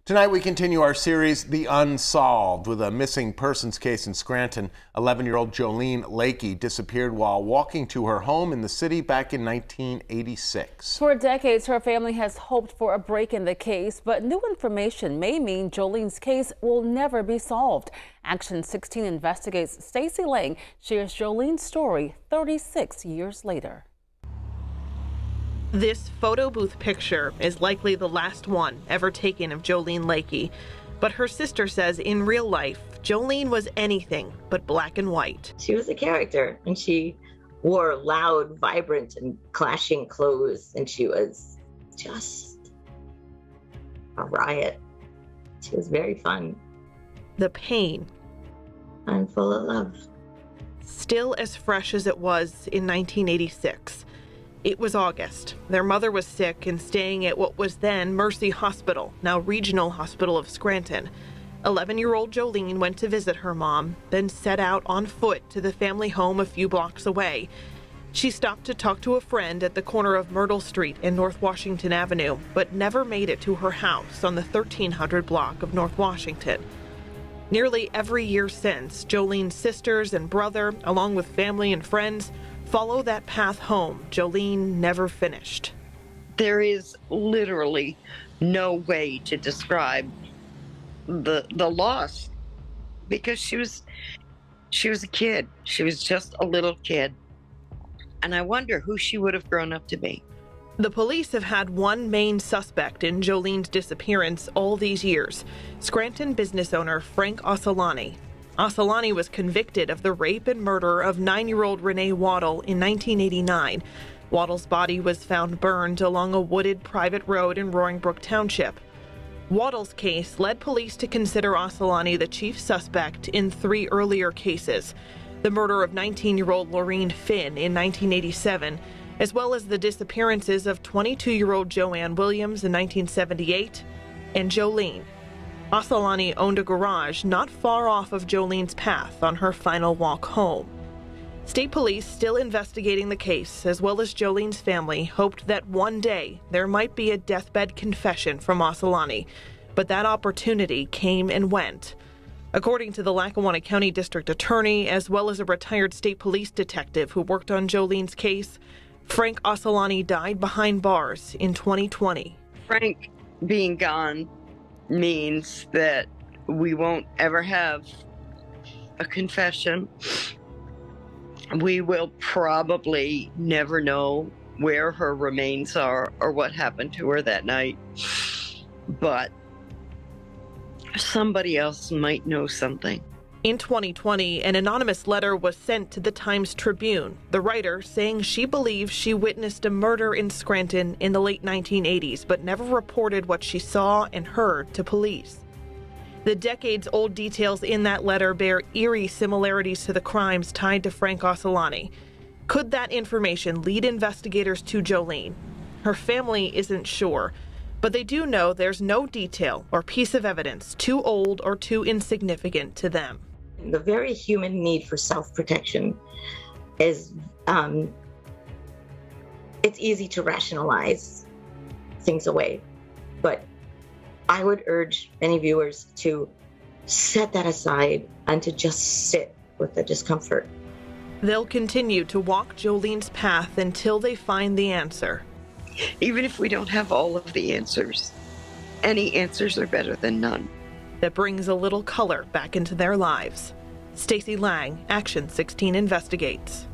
Tonight we continue our series, The Unsolved, with a missing persons case in Scranton. 11-year-old Jolene Lakey disappeared while walking to her home in the city back in 1986. For decades, her family has hoped for a break in the case, but new information may mean Jolene's case will never be solved. Action 16 investigates. Stacey Lang shares Jolene's story 36 years later. This photo booth picture is likely the last one ever taken of Jolene Lakey. But her sister says in real life, Jolene was anything but black and white. She was a character, and she wore loud, vibrant, and clashing clothes, and she was just a riot. She was very fun. The pain. And full of love. Still as fresh as it was in 1986. It was August. Their mother was sick and staying at what was then Mercy Hospital, now Regional Hospital of Scranton. 11-year-old Jolene went to visit her mom, then set out on foot to the family home a few blocks away. She stopped to talk to a friend at the corner of Myrtle Street and North Washington Avenue, but never made it to her house on the 1300 block of North Washington. Nearly every year since, Jolene's sisters and brother, along with family and friends, follow that path home Jolene never finished. There is literally no way to describe the loss, because she was a kid. She was just a little kid. And I wonder who she would have grown up to be. The police have had one main suspect in Jolene's disappearance all these years, Scranton business owner Frank Assolani. Assolani was convicted of the rape and murder of 9-year-old Renee Waddle in 1989. Waddle's body was found burned along a wooded private road in Roaring Brook Township. Waddle's case led police to consider Assolani the chief suspect in 3 earlier cases: the murder of 19-year-old Laureen Finn in 1987, as well as the disappearances of 22-year-old Joanne Williams in 1978 and Jolene. Assolani owned a garage not far off of Jolene's path on her final walk home. State police, still investigating the case, as well as Jolene's family, hoped that one day there might be a deathbed confession from Assolani, but that opportunity came and went. According to the Lackawanna-County District Attorney, as well as a retired state police detective who worked on Jolene's case, Frank Assolani died behind bars in 2020. Frank being gone means that we won't ever have a confession. We will probably never know where her remains are or what happened to her that night. But somebody else might know something. In 2020, an anonymous letter was sent to the Times-Tribune, the writer saying she believes she witnessed a murder in Scranton in the late 1980s, but never reported what she saw and heard to police. The decades-old details in that letter bear eerie similarities to the crimes tied to Frank Assolani. Could that information lead investigators to Jolene? Her family isn't sure, but they do know there's no detail or piece of evidence too old or too insignificant to them. The very human need for self-protection is, it's easy to rationalize things away, but I would urge many viewers to set that aside and to just sit with the discomfort. They'll continue to walk Jolene's path until they find the answer. Even if we don't have all of the answers, any answers are better than none. That brings a little color back into their lives. Stacey Lang, Action 16 Investigates.